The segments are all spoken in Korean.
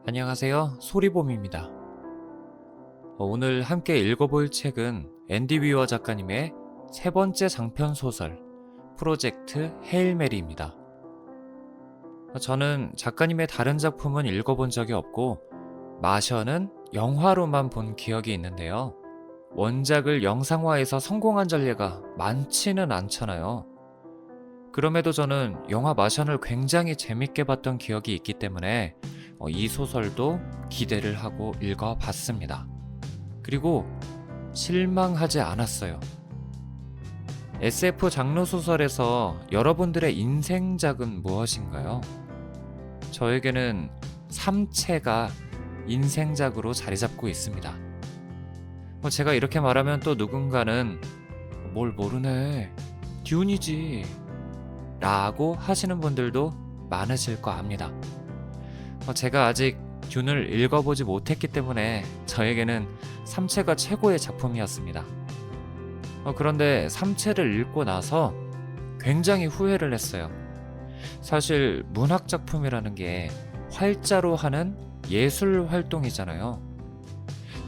안녕하세요. 소리봄입니다. 오늘 함께 읽어볼 책은 앤디 위어 작가님의 세 번째 장편 소설 프로젝트 헤일 메리입니다. 저는 작가님의 다른 작품은 읽어본 적이 없고 마셔는 영화로만 본 기억이 있는데요. 원작을 영상화해서 성공한 전례가 많지는 않잖아요. 그럼에도 저는 영화 마션을 굉장히 재밌게 봤던 기억이 있기 때문에 이 소설도 기대를 하고 읽어봤습니다. 그리고 실망하지 않았어요. SF 장르 소설에서 여러분들의 인생작은 무엇인가요? 저에게는 삼체가 인생작으로 자리 잡고 있습니다. 제가 이렇게 말하면 또 누군가는 뭘 모르네, 듄이지 라고 하시는 분들도 많으실 거 압니다. 제가 아직 듄을 읽어보지 못했기 때문에 저에게는 삼체가 최고의 작품이었습니다. 그런데 삼체를 읽고 나서 굉장히 후회를 했어요. 사실 문학 작품이라는 게 활자로 하는 예술 활동이잖아요.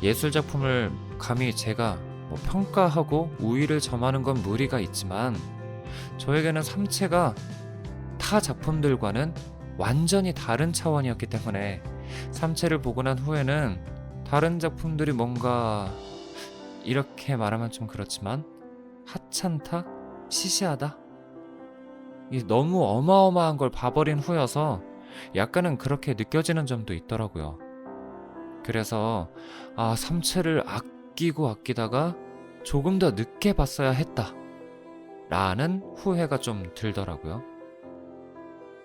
예술 작품을 감히 제가 평가하고 우위를 점하는 건 무리가 있지만 저에게는 삼체가 타 작품들과는 완전히 다른 차원이었기 때문에 삼체를 보고 난 후에는 다른 작품들이 뭔가, 이렇게 말하면 좀 그렇지만 하찮다? 시시하다? 너무 어마어마한 걸 봐버린 후여서 약간은 그렇게 느껴지는 점도 있더라고요. 그래서 삼체를 아끼고 아끼다가 조금 더 늦게 봤어야 했다 라는 후회가 좀 들더라고요.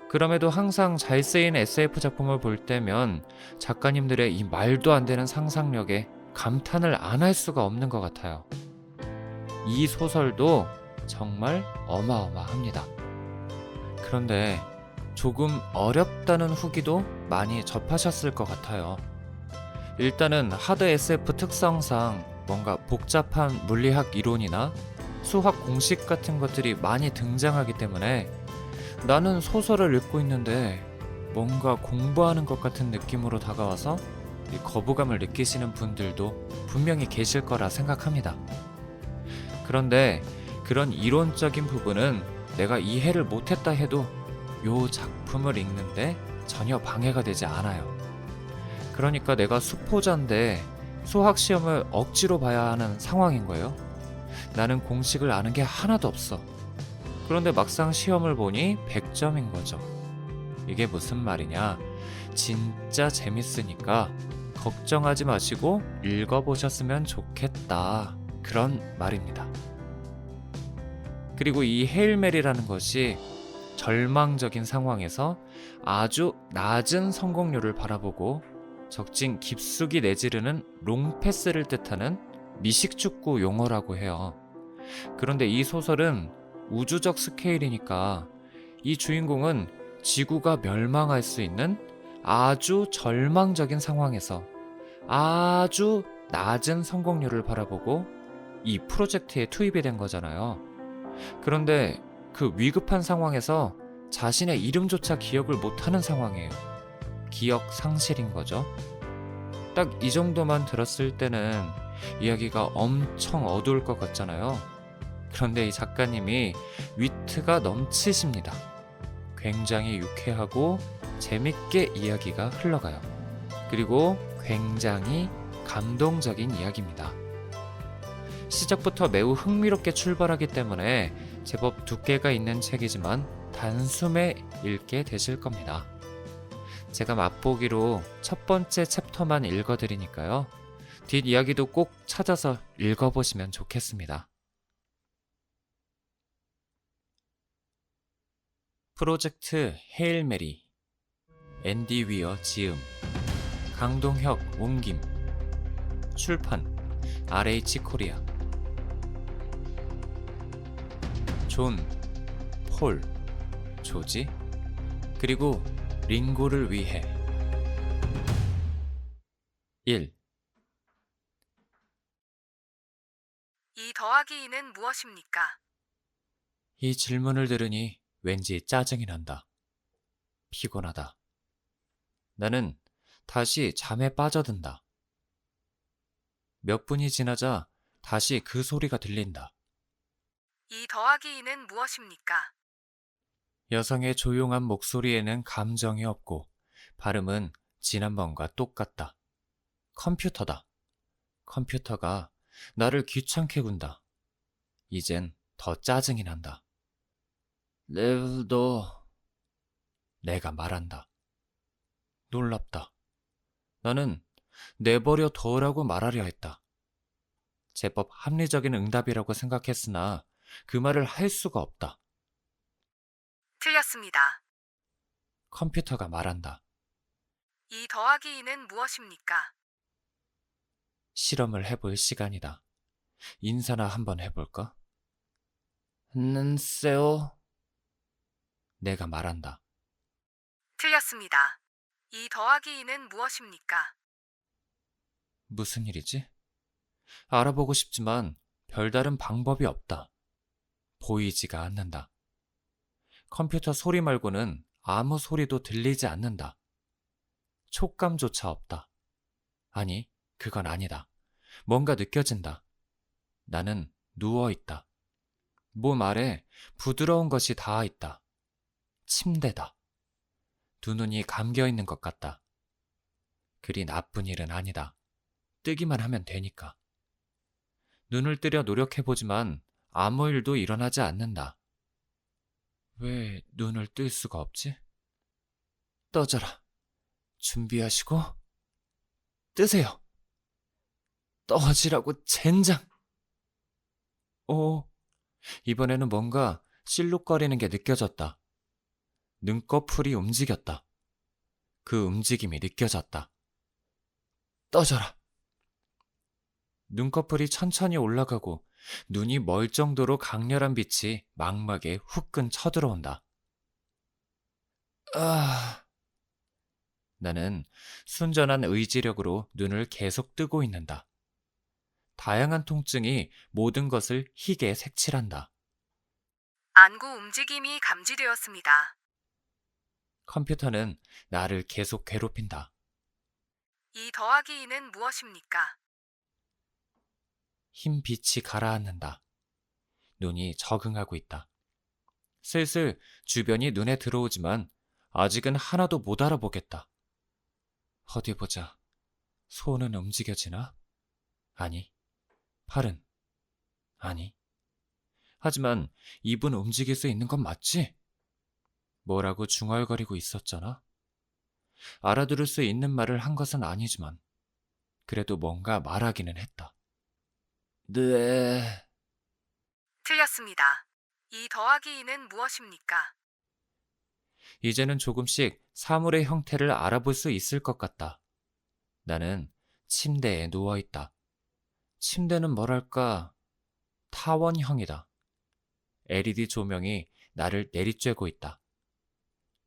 그럼에도 항상 잘 쓰인 SF 작품을 볼 때면 작가님들의 이 말도 안 되는 상상력에 감탄을 안 할 수가 없는 것 같아요. 이 소설도 정말 어마어마합니다. 그런데 조금 어렵다는 후기도 많이 접하셨을 것 같아요. 일단은 하드 SF 특성상 뭔가 복잡한 물리학 이론이나 수학 공식 같은 것들이 많이 등장하기 때문에 나는 소설을 읽고 있는데 뭔가 공부하는 것 같은 느낌으로 다가와서 거부감을 느끼시는 분들도 분명히 계실 거라 생각합니다. 그런데 그런 이론적인 부분은 내가 이해를 못했다 해도 이 작품을 읽는데 전혀 방해가 되지 않아요. 그러니까 내가 수포자인데 수학 시험을 억지로 봐야 하는 상황인 거예요. 나는 공식을 아는 게 하나도 없어. 그런데 막상 시험을 보니 100점인 거죠. 이게 무슨 말이냐? 진짜 재밌으니까 걱정하지 마시고 읽어보셨으면 좋겠다, 그런 말입니다. 그리고 이 헤일 메리라는 것이 절망적인 상황에서 아주 낮은 성공률을 바라보고 적진 깊숙이 내지르는 롱패스를 뜻하는 미식축구 용어라고 해요. 그런데 이 소설은 우주적 스케일이니까 이 주인공은 지구가 멸망할 수 있는 아주 절망적인 상황에서 아주 낮은 성공률을 바라보고 이 프로젝트에 투입이 된 거잖아요. 그런데 그 위급한 상황에서 자신의 이름조차 기억을 못하는 상황이에요. 기억 상실인 거죠. 딱 이 정도만 들었을 때는 이야기가 엄청 어두울 것 같잖아요. 그런데 이 작가님이 위트가 넘치십니다. 굉장히 유쾌하고 재밌게 이야기가 흘러가요. 그리고 굉장히 감동적인 이야기입니다. 시작부터 매우 흥미롭게 출발하기 때문에 제법 두께가 있는 책이지만 단숨에 읽게 되실 겁니다. 제가 맛보기로 첫 번째 챕터만 읽어드리니까요. 뒷이야기도 꼭 찾아서 읽어보시면 좋겠습니다. 프로젝트 헤일 메리, 앤디 위어 지음, 강동혁 옮김, 출판 RH 코리아. 존, 폴, 조지, 그리고 링고를 위해. 1. 이 더하기 2는 무엇입니까? 이 질문을 들으니 왠지 짜증이 난다. 피곤하다. 나는 다시 잠에 빠져든다. 몇 분이 지나자 다시 그 소리가 들린다. 2 더하기 2는 무엇입니까? 여성의 조용한 목소리에는 감정이 없고 발음은 지난번과 똑같다. 컴퓨터다. 컴퓨터가 나를 귀찮게 군다. 이젠 더 짜증이 난다. 너... 내가 말한다. 놀랍다. 나는 내버려 둬라고 말하려 했다. 제법 합리적인 응답이라고 생각했으나 그 말을 할 수가 없다. 틀렸습니다. 컴퓨터가 말한다. 2 더하기 2는 무엇입니까? 실험을 해볼 시간이다. 인사나 한번 해볼까? 안녕하세요. 내가 말한다. 틀렸습니다. 2 더하기 2는 무엇입니까? 무슨 일이지? 알아보고 싶지만 별다른 방법이 없다. 보이지가 않는다. 컴퓨터 소리 말고는 아무 소리도 들리지 않는다. 촉감조차 없다. 아니, 그건 아니다. 뭔가 느껴진다. 나는 누워있다. 몸 아래 부드러운 것이 닿아있다. 침대다. 두 눈이 감겨있는 것 같다. 그리 나쁜 일은 아니다. 뜨기만 하면 되니까. 눈을 뜨려 노력해보지만 아무 일도 일어나지 않는다. 왜 눈을 뜰 수가 없지? 떠져라. 준비하시고 뜨세요. 떠지라고 젠장. 오, 이번에는 뭔가 실룩거리는 게 느껴졌다. 눈꺼풀이 움직였다. 그 움직임이 느껴졌다. 떠져라. 눈꺼풀이 천천히 올라가고 눈이 멀 정도로 강렬한 빛이 망막에 후끈 쳐들어온다. 나는 순전한 의지력으로 눈을 계속 뜨고 있는다. 다양한 통증이 모든 것을 희게 색칠한다. 안구 움직임이 감지되었습니다. 컴퓨터는 나를 계속 괴롭힌다. 2 더하기 2는 무엇입니까? 흰 빛이 가라앉는다. 눈이 적응하고 있다. 슬슬 주변이 눈에 들어오지만 아직은 하나도 못 알아보겠다. 어디 보자. 손은 움직여지나? 아니. 팔은? 아니. 하지만 입은 움직일 수 있는 건 맞지? 뭐라고 중얼거리고 있었잖아? 알아들을 수 있는 말을 한 것은 아니지만 그래도 뭔가 말하기는 했다. 네. 틀렸습니다. 2 더하기 2는 무엇입니까? 이제는 조금씩 사물의 형태를 알아볼 수 있을 것 같다. 나는 침대에 누워있다. 침대는 뭐랄까 타원형이다. LED 조명이 나를 내리쬐고 있다.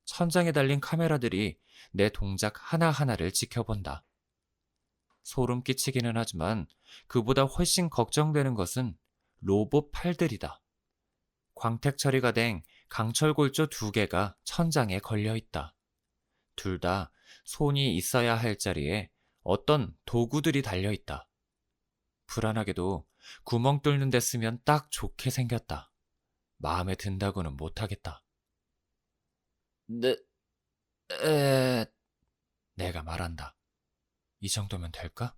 천장에 달린 카메라들이 내 동작 하나하나를 지켜본다. 소름 끼치기는 하지만 그보다 훨씬 걱정되는 것은 로봇 팔들이다. 광택 처리가 된 강철골조 2개가 천장에 걸려 있다. 둘 다 손이 있어야 할 자리에 어떤 도구들이 달려 있다. 불안하게도 구멍 뚫는 데 쓰면 딱 좋게 생겼다. 마음에 든다고는 못하겠다. 내가 말한다. 이 정도면 될까?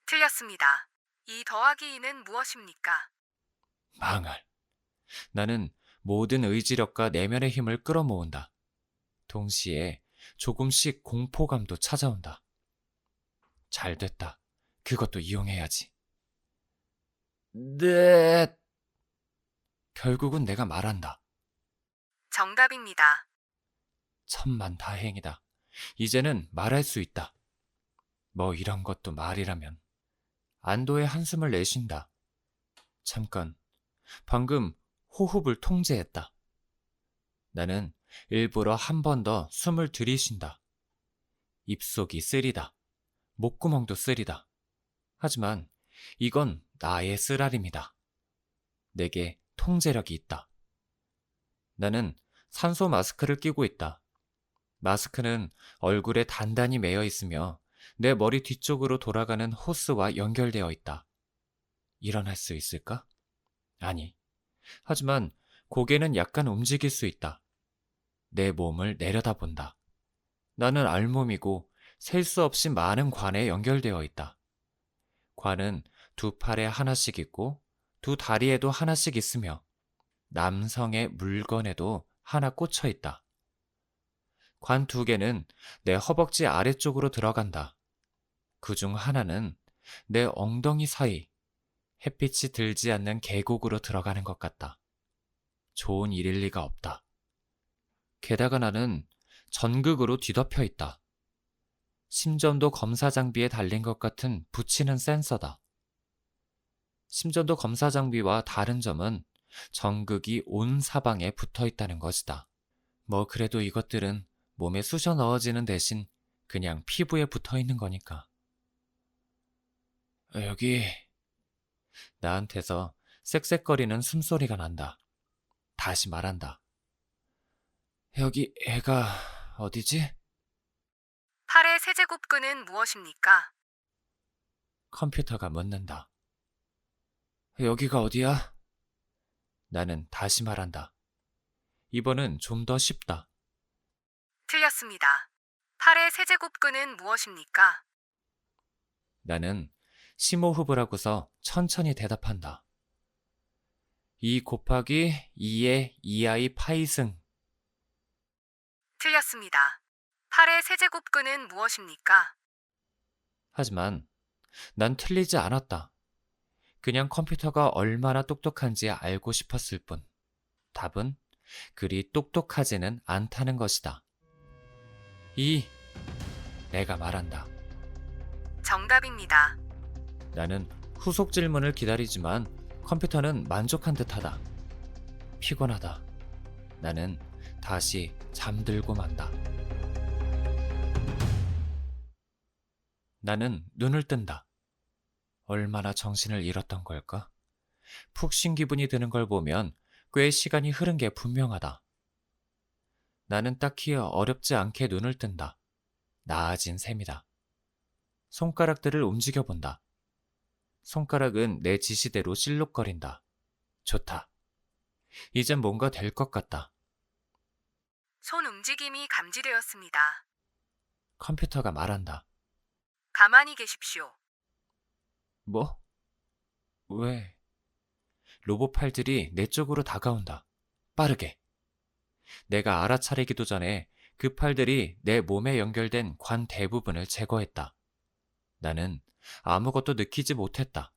틀렸습니다. 2 더하기 2는 무엇입니까? 망할. 나는 모든 의지력과 내면의 힘을 끌어모은다. 동시에 조금씩 공포감도 찾아온다. 잘 됐다. 그것도 이용해야지. 네. 결국은 내가 말한다. 정답입니다. 천만 다행이다. 이제는 말할 수 있다. 뭐 이런 것도 말이라면. 안도의 한숨을 내쉰다. 잠깐, 방금 호흡을 통제했다. 나는 일부러 한 번 더 숨을 들이쉰다. 입속이 쓰리다. 목구멍도 쓰리다. 하지만 이건 나의 쓰라림이다. 내게 통제력이 있다. 나는 산소 마스크를 끼고 있다. 마스크는 얼굴에 단단히 매여 있으며 내 머리 뒤쪽으로 돌아가는 호스와 연결되어 있다. 일어날 수 있을까? 아니. 하지만 고개는 약간 움직일 수 있다. 내 몸을 내려다본다. 나는 알몸이고 셀 수 없이 많은 관에 연결되어 있다. 관은 두 팔에 하나씩 있고 두 다리에도 하나씩 있으며 남성의 물건에도 하나 꽂혀 있다. 관 두 개는 내 허벅지 아래쪽으로 들어간다. 그중 하나는 내 엉덩이 사이, 햇빛이 들지 않는 계곡으로 들어가는 것 같다. 좋은 일일 리가 없다. 게다가 나는 전극으로 뒤덮여 있다. 심전도 검사 장비에 달린 것 같은 붙이는 센서다. 심전도 검사 장비와 다른 점은 전극이 온 사방에 붙어 있다는 것이다. 뭐 그래도 이것들은 몸에 쑤셔 넣어지는 대신 그냥 피부에 붙어 있는 거니까. 여기 나한테서 쌕쌕거리는 숨소리가 난다. 다시 말한다. 여기 애가 어디지? 팔의 세제곱근은 무엇입니까? 컴퓨터가 묻는다. 여기가 어디야? 나는 다시 말한다. 이번은 좀 더 쉽다. 틀렸습니다. 팔의 세제곱근은 무엇입니까? 나는 심호흡을 하고서 천천히 대답한다. 2 곱하기 2의 2i 파이승. 틀렸습니다. 팔의 세제곱근은 무엇입니까? 하지만 난 틀리지 않았다. 그냥 컴퓨터가 얼마나 똑똑한지 알고 싶었을 뿐. 답은 그리 똑똑하지는 않다는 것이다. 내가 말한다. 정답입니다. 나는 후속 질문을 기다리지만 컴퓨터는 만족한 듯하다. 피곤하다. 나는 다시 잠들고 만다. 나는 눈을 뜬다. 얼마나 정신을 잃었던 걸까? 푹 쉰 기분이 드는 걸 보면 꽤 시간이 흐른 게 분명하다. 나는 딱히 어렵지 않게 눈을 뜬다. 나아진 셈이다. 손가락들을 움직여본다. 손가락은 내 지시대로 실룩거린다. 좋다. 이젠 뭔가 될 것 같다. 손 움직임이 감지되었습니다. 컴퓨터가 말한다. 가만히 계십시오. 뭐? 왜? 로봇 팔들이 내 쪽으로 다가온다. 빠르게. 내가 알아차리기도 전에 그 팔들이 내 몸에 연결된 관 대부분을 제거했다. 나는 아무것도 느끼지 못했다.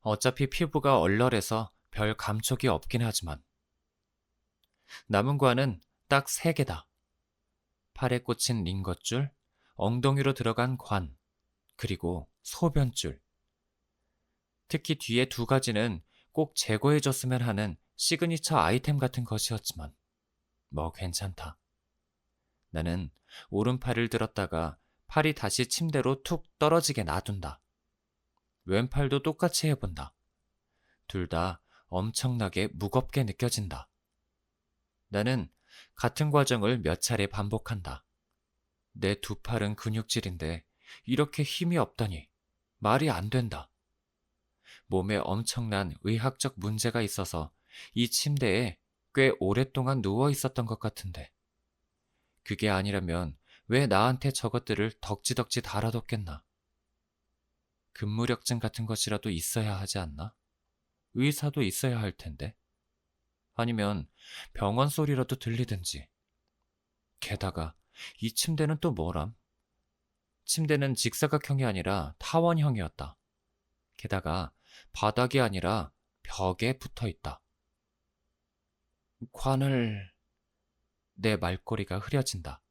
어차피 피부가 얼얼해서 별 감촉이 없긴 하지만. 남은 관은 딱 3개다. 팔에 꽂힌 링것줄, 엉덩이로 들어간 관, 그리고 소변줄. 특히 뒤에 2가지는 꼭 제거해줬으면 하는 시그니처 아이템 같은 것이었지만 뭐 괜찮다. 나는 오른팔을 들었다가 팔이 다시 침대로 툭 떨어지게 놔둔다. 왼팔도 똑같이 해본다. 둘 다 엄청나게 무겁게 느껴진다. 나는 같은 과정을 몇 차례 반복한다. 내 2 팔은 근육질인데 이렇게 힘이 없다니 말이 안 된다. 몸에 엄청난 의학적 문제가 있어서 이 침대에 꽤 오랫동안 누워 있었던 것 같은데 그게 아니라면 왜 나한테 저것들을 덕지덕지 달아뒀겠나? 근무력증 같은 것이라도 있어야 하지 않나? 의사도 있어야 할 텐데. 아니면 병원 소리라도 들리든지. 게다가 이 침대는 또 뭐람? 침대는 직사각형이 아니라 타원형이었다. 게다가 바닥이 아니라 벽에 붙어 있다. 관을... 내 말꼬리가 흐려진다.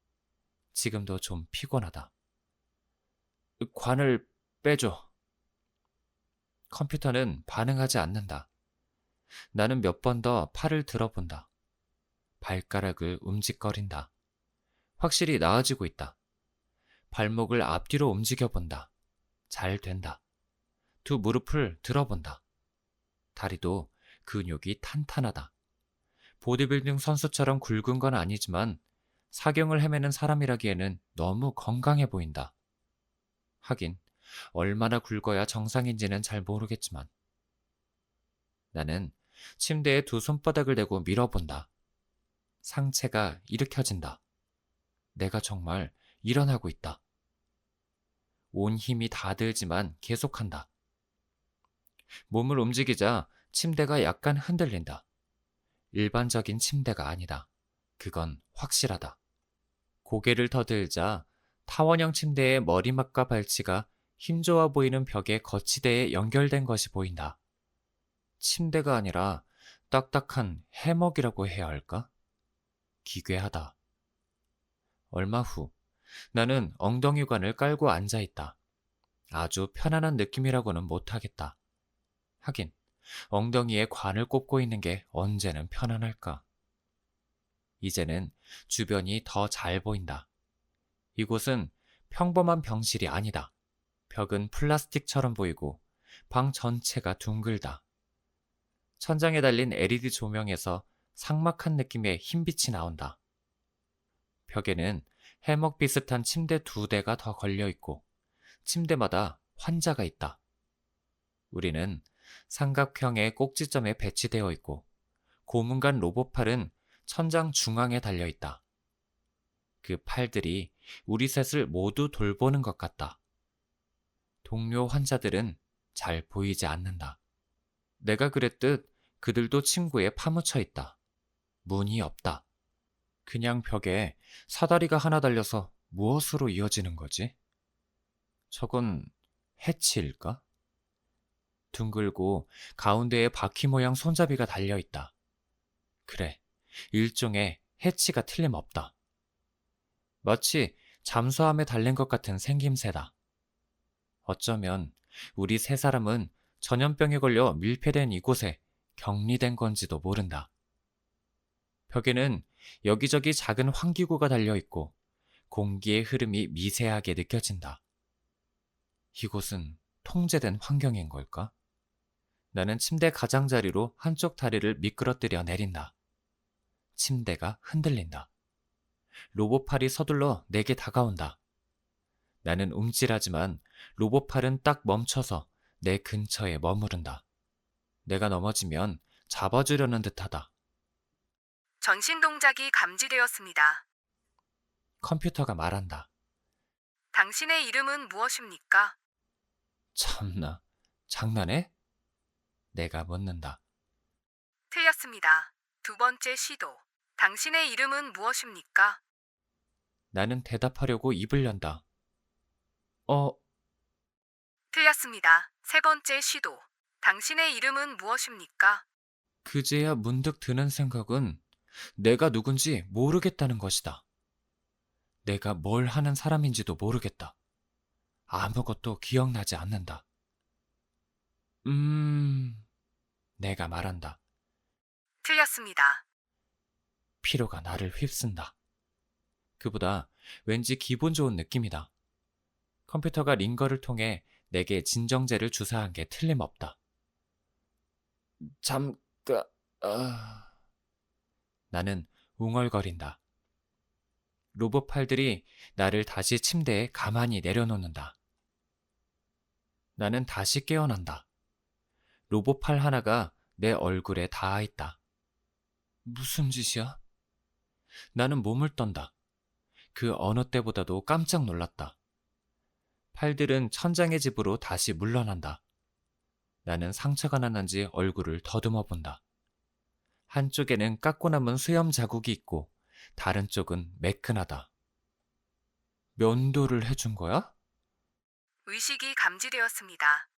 지금도 좀 피곤하다. 관을 빼줘. 컴퓨터는 반응하지 않는다. 나는 몇 번 더 팔을 들어본다. 발가락을 움직거린다. 확실히 나아지고 있다. 발목을 앞뒤로 움직여본다. 잘 된다. 2 무릎을 들어본다. 다리도 근육이 탄탄하다. 보디빌딩 선수처럼 굵은 건 아니지만 사경을 헤매는 사람이라기에는 너무 건강해 보인다. 하긴 얼마나 굵어야 정상인지는 잘 모르겠지만. 나는 침대에 두 손바닥을 대고 밀어본다. 상체가 일으켜진다. 내가 정말 일어나고 있다. 온 힘이 다 들지만 계속한다. 몸을 움직이자 침대가 약간 흔들린다. 일반적인 침대가 아니다. 그건 확실하다. 고개를 더 들자 타원형 침대의 머리맡과 발치가 힘 좋아 보이는 벽에 거치대에 연결된 것이 보인다. 침대가 아니라 딱딱한 해먹이라고 해야 할까? 기괴하다. 얼마 후 나는 엉덩이관을 깔고 앉아 있다. 아주 편안한 느낌이라고는 못하겠다. 하긴 엉덩이에 관을 꼽고 있는 게 언제는 편안할까? 이제는 주변이 더 잘 보인다. 이곳은 평범한 병실이 아니다. 벽은 플라스틱처럼 보이고 방 전체가 둥글다. 천장에 달린 LED 조명에서 삭막한 느낌의 흰빛이 나온다. 벽에는 해먹 비슷한 침대 두 대가 더 걸려 있고 침대마다 환자가 있다. 우리는 삼각형의 꼭지점에 배치되어 있고 고문관 로봇팔은 천장 중앙에 달려 있다. 그 팔들이 우리 셋을 모두 돌보는 것 같다. 동료 환자들은 잘 보이지 않는다. 내가 그랬듯 그들도 침구에 파묻혀 있다. 문이 없다. 그냥 벽에 사다리가 하나 달려서 무엇으로 이어지는 거지? 저건 해치일까? 둥글고 가운데에 바퀴 모양 손잡이가 달려 있다. 그래, 일종의 해치가 틀림없다. 마치 잠수함에 달린 것 같은 생김새다. 어쩌면 우리 세 사람은 전염병에 걸려 밀폐된 이곳에 격리된 건지도 모른다. 벽에는 여기저기 작은 환기구가 달려 있고 공기의 흐름이 미세하게 느껴진다. 이곳은 통제된 환경인 걸까? 나는 침대 가장자리로 한쪽 다리를 미끄러뜨려 내린다. 침대가 흔들린다. 로봇팔이 서둘러 내게 다가온다. 나는 움찔하지만 로봇팔은 딱 멈춰서 내 근처에 머무른다. 내가 넘어지면 잡아주려는 듯하다. 전신 동작이 감지되었습니다. 컴퓨터가 말한다. 당신의 이름은 무엇입니까? 참나, 장난해? 내가 묻는다. 틀렸습니다. 두 번째 시도. 당신의 이름은 무엇입니까? 나는 대답하려고 입을 연다. 틀렸습니다. 세 번째 시도. 당신의 이름은 무엇입니까? 그제야 문득 드는 생각은 내가 누군지 모르겠다는 것이다. 내가 뭘 하는 사람인지도 모르겠다. 아무것도 기억나지 않는다. 내가 말한다. 틀렸습니다. 피로가 나를 휩쓴다. 그보다 왠지 기분 좋은 느낌이다. 컴퓨터가 링거를 통해 내게 진정제를 주사한 게 틀림없다. 잠깐, 나는 웅얼거린다. 로봇 팔들이 나를 다시 침대에 가만히 내려놓는다. 나는 다시 깨어난다. 로봇 팔 하나가 내 얼굴에 닿아 있다. 무슨 짓이야? 나는 몸을 떤다. 그 어느 때보다도 깜짝 놀랐다. 팔들은 천장의 집으로 다시 물러난다. 나는 상처가 났는지 얼굴을 더듬어 본다. 한쪽에는 깎고 남은 수염 자국이 있고 다른 쪽은 매끈하다. 면도를 해준 거야? 의식이 감지되었습니다.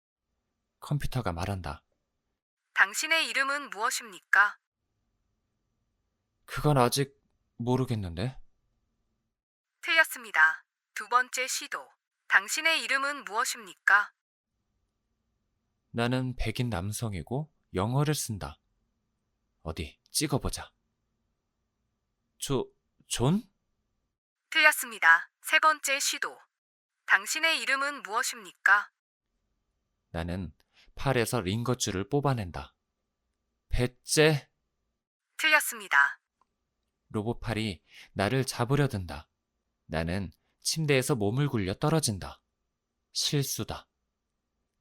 컴퓨터가 말한다. 당신의 이름은 무엇입니까? 그건 아직 모르겠는데. 틀렸습니다. 두 번째 시도. 당신의 이름은 무엇입니까? 나는 백인 남성이고 영어를 쓴다. 어디 찍어보자. 존? 틀렸습니다. 세 번째 시도. 당신의 이름은 무엇입니까? 나는 팔에서 링거줄을 뽑아낸다. 배째? 틀렸습니다. 로봇팔이 나를 잡으려 든다. 나는 침대에서 몸을 굴려 떨어진다. 실수다.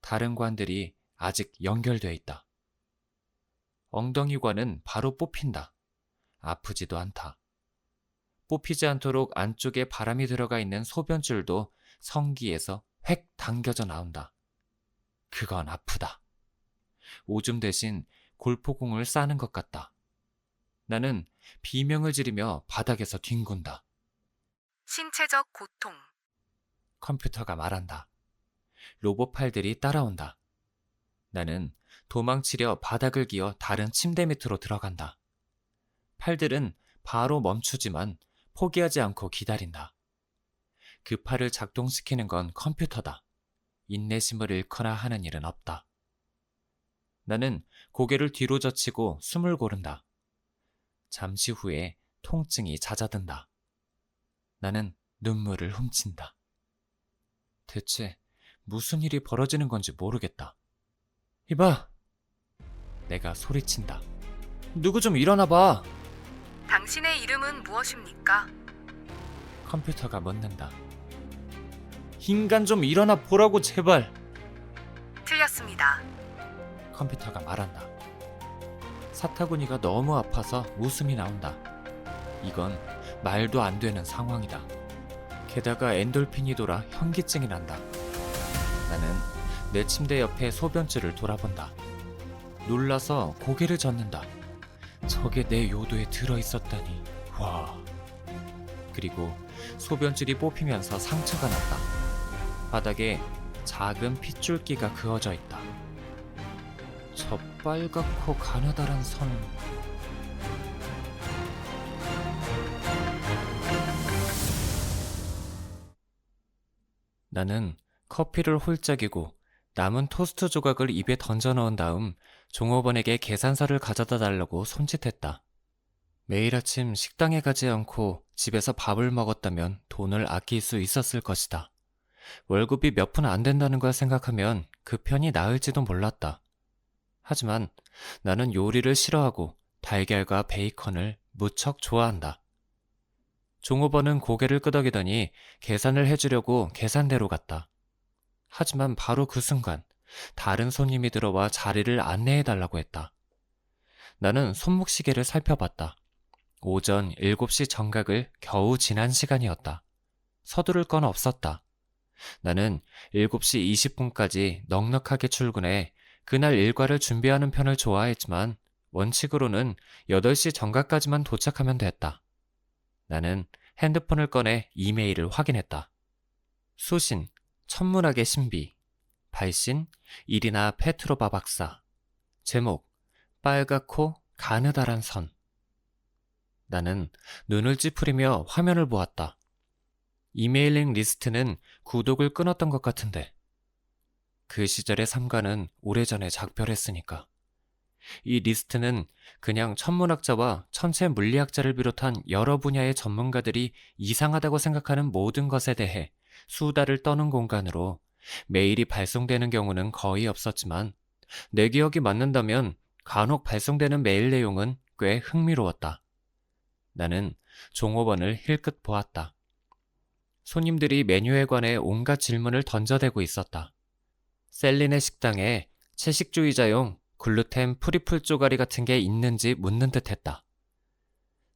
다른 관들이 아직 연결돼 있다. 엉덩이관은 바로 뽑힌다. 아프지도 않다. 뽑히지 않도록 안쪽에 바람이 들어가 있는 소변줄도 성기에서 획 당겨져 나온다. 그건 아프다. 오줌 대신 골프공을 싸는 것 같다. 나는 비명을 지르며 바닥에서 뒹군다. 신체적 고통. 컴퓨터가 말한다. 로봇팔들이 따라온다. 나는 도망치려 바닥을 기어 다른 침대 밑으로 들어간다. 팔들은 바로 멈추지만 포기하지 않고 기다린다. 그 팔을 작동시키는 건 컴퓨터다. 인내심을 잃거나 하는 일은 없다. 나는 고개를 뒤로 젖히고 숨을 고른다. 잠시 후에 통증이 잦아든다. 나는 눈물을 훔친다. 대체 무슨 일이 벌어지는 건지 모르겠다. 이봐! 내가 소리친다. 누구 좀 일어나봐! 당신의 이름은 무엇입니까? 컴퓨터가 묻는다. 인간 좀 일어나 보라고 제발! 틀렸습니다. 컴퓨터가 말한다. 사타구니가 너무 아파서 웃음이 나온다. 이건 말도 안 되는 상황이다. 게다가 엔돌핀이 돌아 현기증이 난다. 나는 내 침대 옆에 소변줄을 돌아본다. 놀라서 고개를 젓는다. 저게 내 요도에 들어있었다니. 와. 그리고 소변줄이 뽑히면서 상처가 났다. 바닥에 작은 핏줄기가 그어져 있다. 저 빨갛고 가느다란 선... 나는 커피를 홀짝이고 남은 토스트 조각을 입에 던져 넣은 다음 종업원에게 계산서를 가져다 달라고 손짓했다. 매일 아침 식당에 가지 않고 집에서 밥을 먹었다면 돈을 아낄 수 있었을 것이다. 월급이 몇 푼 안 된다는 걸 생각하면 그 편이 나을지도 몰랐다. 하지만 나는 요리를 싫어하고 달걀과 베이컨을 무척 좋아한다. 종업원은 고개를 끄덕이더니 계산을 해주려고 계산대로 갔다. 하지만 바로 그 순간 다른 손님이 들어와 자리를 안내해달라고 했다. 나는 손목시계를 살펴봤다. 오전 7시 정각을 겨우 지난 시간이었다. 서두를 건 없었다. 나는 7시 20분까지 넉넉하게 출근해 그날 일과를 준비하는 편을 좋아했지만 원칙으로는 8시 정각까지만 도착하면 됐다. 나는 핸드폰을 꺼내 이메일을 확인했다. 수신, 천문학의 신비. 발신, 이리나 페트로바 박사. 제목, 빨갛고 가느다란 선. 나는 눈을 찌푸리며 화면을 보았다. 이메일링 리스트는 구독을 끊었던 것 같은데. 그 시절의 삼가는 오래전에 작별했으니까. 이 리스트는 그냥 천문학자와 천체 물리학자를 비롯한 여러 분야의 전문가들이 이상하다고 생각하는 모든 것에 대해 수다를 떠는 공간으로 메일이 발송되는 경우는 거의 없었지만 내 기억이 맞는다면 간혹 발송되는 메일 내용은 꽤 흥미로웠다. 나는 종업원을 힐끗 보았다. 손님들이 메뉴에 관해 온갖 질문을 던져대고 있었다. 셀린의 식당에 채식주의자용 글루텐 프리풀 쪼가리 같은 게 있는지 묻는 듯 했다.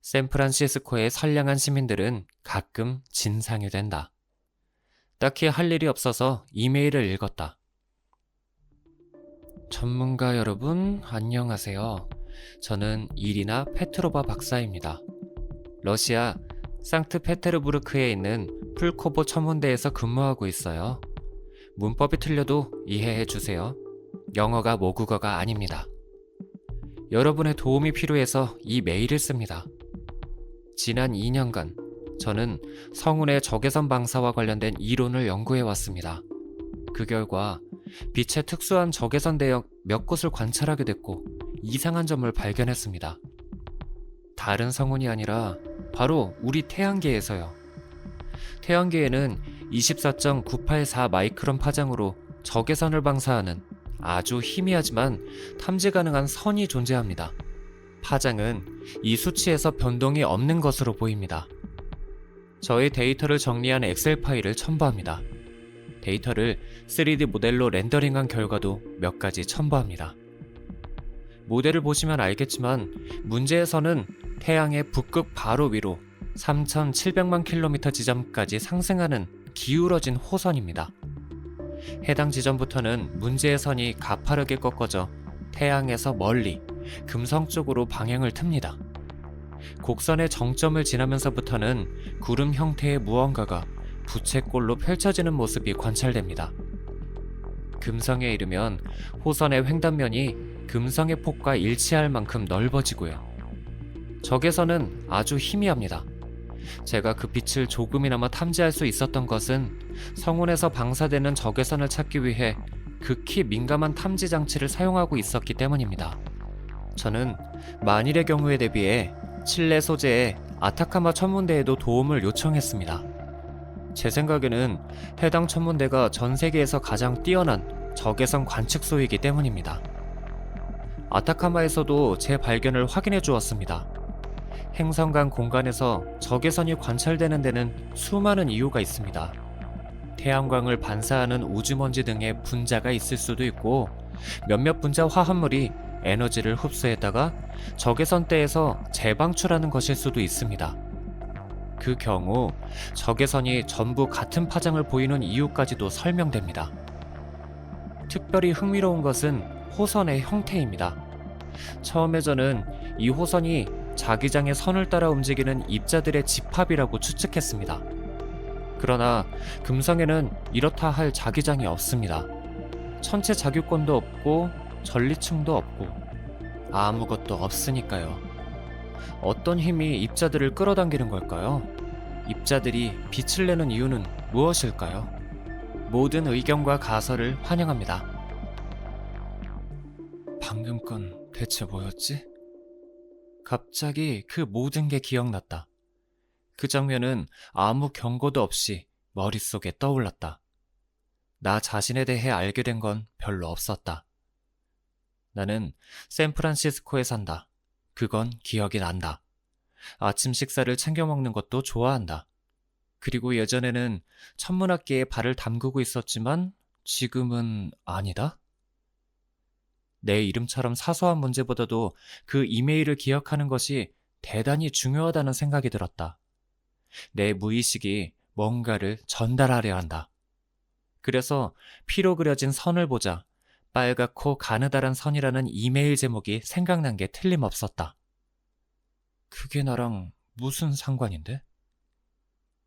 샌프란시스코의 선량한 시민들은 가끔 진상이 된다. 딱히 할 일이 없어서 이메일을 읽었다. 전문가 여러분, 안녕하세요. 저는 이리나 페트로바 박사입니다. 러시아 상트페테르부르크에 있는 풀코보 천문대에서 근무하고 있어요. 문법이 틀려도 이해해 주세요. 영어가 모국어가 아닙니다. 여러분의 도움이 필요해서 이 메일을 씁니다. 지난 2년간 저는 성운의 적외선 방사와 관련된 이론을 연구해 왔습니다. 그 결과 빛의 특수한 적외선 대역 몇 곳을 관찰하게 됐고 이상한 점을 발견했습니다. 다른 성운이 아니라 바로 우리 태양계에서요. 태양계에는 24.984 마이크론 파장으로 적외선을 방사하는 아주 희미하지만 탐지 가능한 선이 존재합니다. 파장은 이 수치에서 변동이 없는 것으로 보입니다. 저의 데이터를 정리한 엑셀 파일을 첨부합니다. 데이터를 3D 모델로 렌더링한 결과도 몇 가지 첨부합니다. 모델을 보시면 알겠지만 문제에서는 태양의 북극 바로 위로 3,700만 킬로미터 지점까지 상승하는 기울어진 호선입니다. 해당 지점부터는 문제의 선이 가파르게 꺾어져 태양에서 멀리 금성 쪽으로 방향을 틉니다. 곡선의 정점을 지나면서부터는 구름 형태의 무언가가 부채꼴로 펼쳐지는 모습이 관찰됩니다. 금성에 이르면 호선의 횡단면이 금성의 폭과 일치할 만큼 넓어지고요. 적외선은 아주 희미합니다. 제가 그 빛을 조금이나마 탐지할 수 있었던 것은 성운에서 방사되는 적외선을 찾기 위해 극히 민감한 탐지 장치를 사용하고 있었기 때문입니다. 저는 만일의 경우에 대비해 칠레 소재의 아타카마 천문대에도 도움을 요청했습니다. 제 생각에는 해당 천문대가 전 세계에서 가장 뛰어난 적외선 관측소이기 때문입니다. 아타카마에서도 제 발견을 확인해 주었습니다. 행성 간 공간에서 적외선이 관찰되는 데는 수많은 이유가 있습니다. 태양광을 반사하는 우주먼지 등의 분자가 있을 수도 있고, 몇몇 분자 화합물이 에너지를 흡수했다가 적외선대에서 재방출하는 것일 수도 있습니다. 그 경우 적외선이 전부 같은 파장을 보이는 이유까지도 설명됩니다. 특별히 흥미로운 것은 호선의 형태입니다. 처음에 저는 이 호선이 자기장의 선을 따라 움직이는 입자들의 집합이라고 추측했습니다. 그러나 금성에는 이렇다 할 자기장이 없습니다. 천체 자규권도 없고 전리층도 없고 아무것도 없으니까요. 어떤 힘이 입자들을 끌어당기는 걸까요? 입자들이 빛을 내는 이유는 무엇일까요? 모든 의견과 가설을 환영합니다. 방금 건 대체 뭐였지? 갑자기 그 모든 게 기억났다. 그 장면은 아무 경고도 없이 머릿속에 떠올랐다. 나 자신에 대해 알게 된 건 별로 없었다. 나는 샌프란시스코에 산다. 그건 기억이 난다. 아침 식사를 챙겨 먹는 것도 좋아한다. 그리고 예전에는 천문학계에 발을 담그고 있었지만 지금은 아니다? 내 이름처럼 사소한 문제보다도 그 이메일을 기억하는 것이 대단히 중요하다는 생각이 들었다. 내 무의식이 뭔가를 전달하려 한다. 그래서 피로 그려진 선을 보자 빨갛고 가느다란 선이라는 이메일 제목이 생각난 게 틀림없었다. 그게 나랑 무슨 상관인데?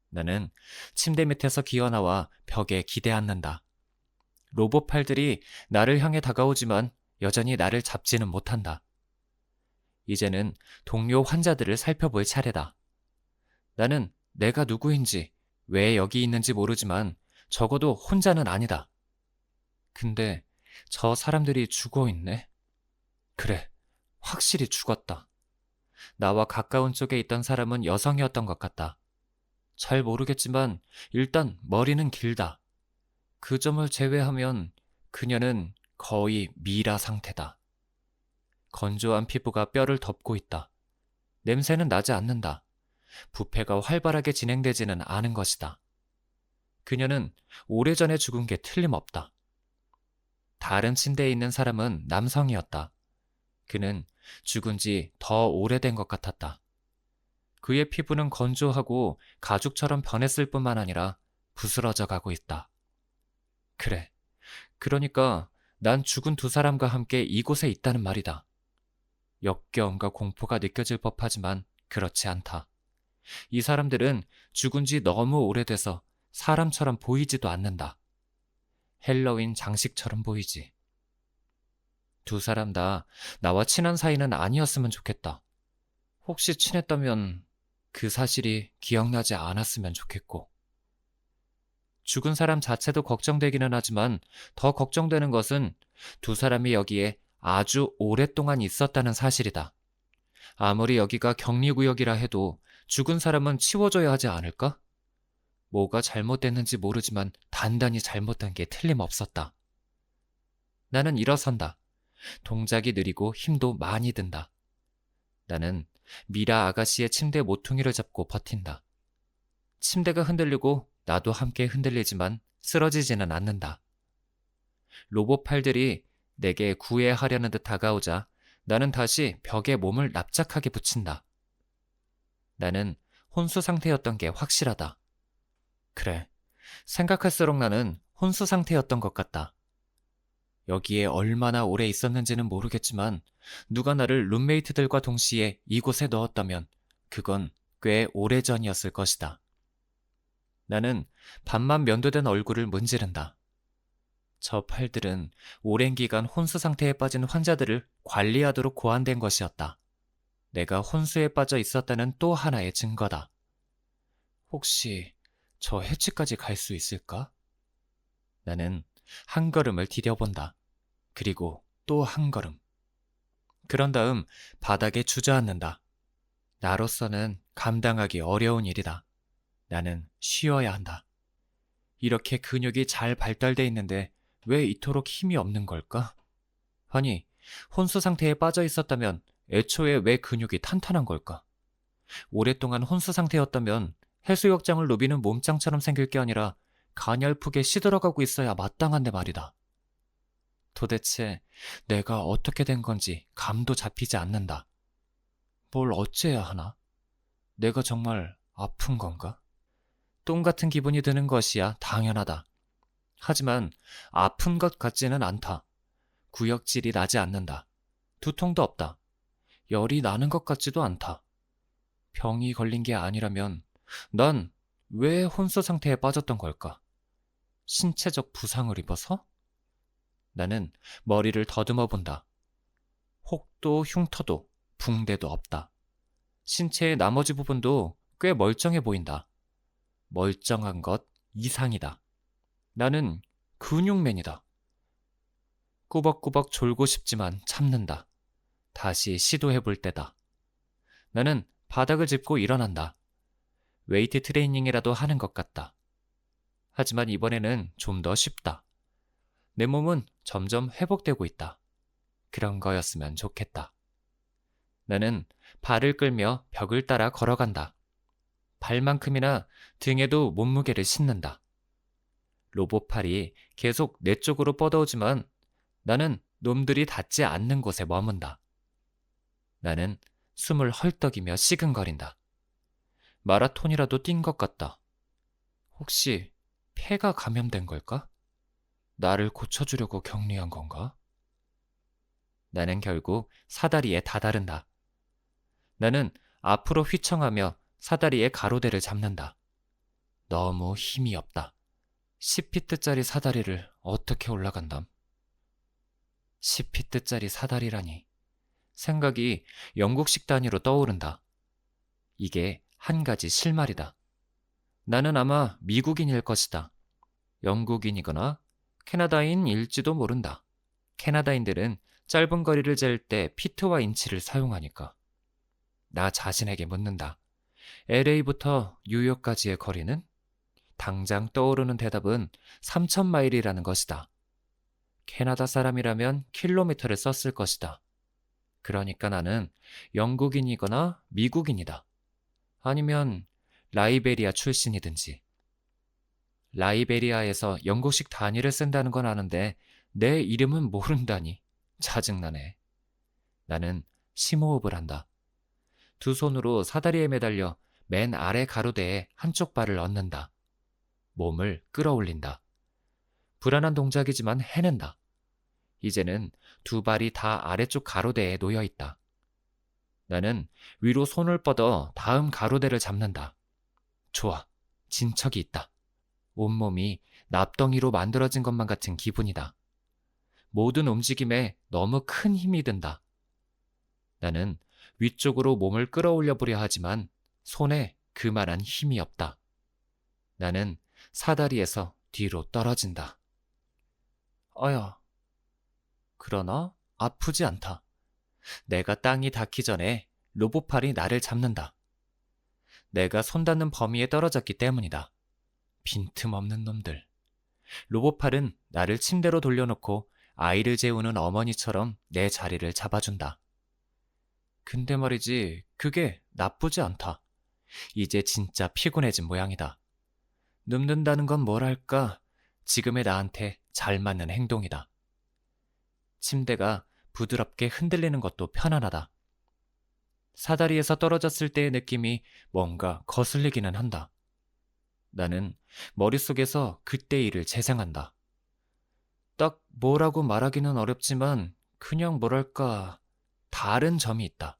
나는 침대 밑에서 기어나와 벽에 기대앉는다. 로봇 팔들이 나를 향해 다가오지만 여전히 나를 잡지는 못한다. 이제는 동료 환자들을 살펴볼 차례다. 나는 내가 누구인지, 왜 여기 있는지 모르지만 적어도 혼자는 아니다. 근데 저 사람들이 죽어 있네. 그래, 확실히 죽었다. 나와 가까운 쪽에 있던 사람은 여성이었던 것 같다. 잘 모르겠지만 일단 머리는 길다. 그 점을 제외하면 그녀는 거의 미라 상태다. 건조한 피부가 뼈를 덮고 있다. 냄새는 나지 않는다. 부패가 활발하게 진행되지는 않은 것이다. 그녀는 오래전에 죽은 게 틀림없다. 다른 침대에 있는 사람은 남성이었다. 그는 죽은 지 더 오래된 것 같았다. 그의 피부는 건조하고 가죽처럼 변했을 뿐만 아니라 부스러져 가고 있다. 그래, 그러니까 난 죽은 두 사람과 함께 이곳에 있다는 말이다. 역겨움과 공포가 느껴질 법하지만 그렇지 않다. 이 사람들은 죽은 지 너무 오래돼서 사람처럼 보이지도 않는다. 헬로윈 장식처럼 보이지. 두 사람 다 나와 친한 사이는 아니었으면 좋겠다. 혹시 친했다면 그 사실이 기억나지 않았으면 좋겠고. 죽은 사람 자체도 걱정되기는 하지만 더 걱정되는 것은 두 사람이 여기에 아주 오랫동안 있었다는 사실이다. 아무리 여기가 격리구역이라 해도 죽은 사람은 치워줘야 하지 않을까? 뭐가 잘못됐는지 모르지만 단단히 잘못된 게 틀림없었다. 나는 일어선다. 동작이 느리고 힘도 많이 든다. 나는 미라 아가씨의 침대 모퉁이를 잡고 버틴다. 침대가 흔들리고 나도 함께 흔들리지만 쓰러지지는 않는다. 로봇 팔들이 내게 구애하려는 듯 다가오자 나는 다시 벽에 몸을 납작하게 붙인다. 나는 혼수 상태였던 게 확실하다. 그래, 생각할수록 나는 혼수 상태였던 것 같다. 여기에 얼마나 오래 있었는지는 모르겠지만 누가 나를 룸메이트들과 동시에 이곳에 넣었다면 그건 꽤 오래전이었을 것이다. 나는 반만 면도된 얼굴을 문지른다. 저 팔들은 오랜 기간 혼수 상태에 빠진 환자들을 관리하도록 고안된 것이었다. 내가 혼수에 빠져 있었다는 또 하나의 증거다. 혹시 저 해치까지 갈 수 있을까? 나는 한 걸음을 디뎌본다. 그리고 또 한 걸음. 그런 다음 바닥에 주저앉는다. 나로서는 감당하기 어려운 일이다. 나는 쉬어야 한다. 이렇게 근육이 잘 발달돼 있는데 왜 이토록 힘이 없는 걸까? 아니, 혼수 상태에 빠져 있었다면 애초에 왜 근육이 탄탄한 걸까? 오랫동안 혼수 상태였다면 해수욕장을 누비는 몸짱처럼 생길 게 아니라 가냘프게 시들어가고 있어야 마땅한데 말이다. 도대체 내가 어떻게 된 건지 감도 잡히지 않는다. 뭘 어째야 하나? 내가 정말 아픈 건가? 똥 같은 기분이 드는 것이야 당연하다. 하지만 아픈 것 같지는 않다. 구역질이 나지 않는다. 두통도 없다. 열이 나는 것 같지도 않다. 병이 걸린 게 아니라면 난 왜 혼수 상태에 빠졌던 걸까? 신체적 부상을 입어서? 나는 머리를 더듬어 본다. 혹도 흉터도 붕대도 없다. 신체의 나머지 부분도 꽤 멀쩡해 보인다. 멀쩡한 것 이상이다. 나는 근육맨이다. 꾸벅꾸벅 졸고 싶지만 참는다. 다시 시도해 볼 때다. 나는 바닥을 짚고 일어난다. 웨이트 트레이닝이라도 하는 것 같다. 하지만 이번에는 좀 더 쉽다. 내 몸은 점점 회복되고 있다. 그런 거였으면 좋겠다. 나는 발을 끌며 벽을 따라 걸어간다. 발만큼이나 등에도 몸무게를 싣는다. 로봇팔이 계속 내 쪽으로 뻗어오지만 나는 놈들이 닿지 않는 곳에 머문다. 나는 숨을 헐떡이며 시근거린다. 마라톤이라도 뛴 것 같다. 혹시 폐가 감염된 걸까? 나를 고쳐주려고 격리한 건가? 나는 결국 사다리에 다다른다. 나는 앞으로 휘청하며 사다리의 가로대를 잡는다. 너무 힘이 없다. 10피트짜리 사다리를 어떻게 올라간담? 10피트짜리 사다리라니. 생각이 영국식 단위로 떠오른다. 이게 한 가지 실말이다. 나는 아마 미국인일 것이다. 영국인이거나 캐나다인일지도 모른다. 캐나다인들은 짧은 거리를 잴 때 피트와 인치를 사용하니까. 나 자신에게 묻는다. LA부터 뉴욕까지의 거리는? 당장 떠오르는 대답은 3,000마일이라는 것이다. 캐나다 사람이라면 킬로미터를 썼을 것이다. 그러니까 나는 영국인이거나 미국인이다. 아니면 라이베리아 출신이든지. 라이베리아에서 영국식 단위를 쓴다는 건 아는데 내 이름은 모른다니. 짜증나네. 나는 심호흡을 한다. 두 손으로 사다리에 매달려 맨 아래 가로대에 한쪽 발을 얹는다. 몸을 끌어올린다. 불안한 동작이지만 해낸다. 이제는 두 발이 다 아래쪽 가로대에 놓여 있다. 나는 위로 손을 뻗어 다음 가로대를 잡는다. 좋아, 진척이 있다. 온몸이 납덩이로 만들어진 것만 같은 기분이다. 모든 움직임에 너무 큰 힘이 든다. 나는 위쪽으로 몸을 끌어올려 보려 하지만 손에 그만한 힘이 없다. 나는 사다리에서 뒤로 떨어진다. 어여. 그러나 아프지 않다. 내가 땅이 닿기 전에 로봇팔이 나를 잡는다. 내가 손 닿는 범위에 떨어졌기 때문이다. 빈틈없는 놈들. 로봇팔은 나를 침대로 돌려놓고 아이를 재우는 어머니처럼 내 자리를 잡아준다. 근데 말이지, 그게 나쁘지 않다. 이제 진짜 피곤해진 모양이다. 눕는다는 건 뭐랄까, 지금의 나한테 잘 맞는 행동이다. 침대가 부드럽게 흔들리는 것도 편안하다. 사다리에서 떨어졌을 때의 느낌이 뭔가 거슬리기는 한다. 나는 머릿속에서 그때 일을 재생한다. 딱 뭐라고 말하기는 어렵지만 그냥 뭐랄까 다른 점이 있다.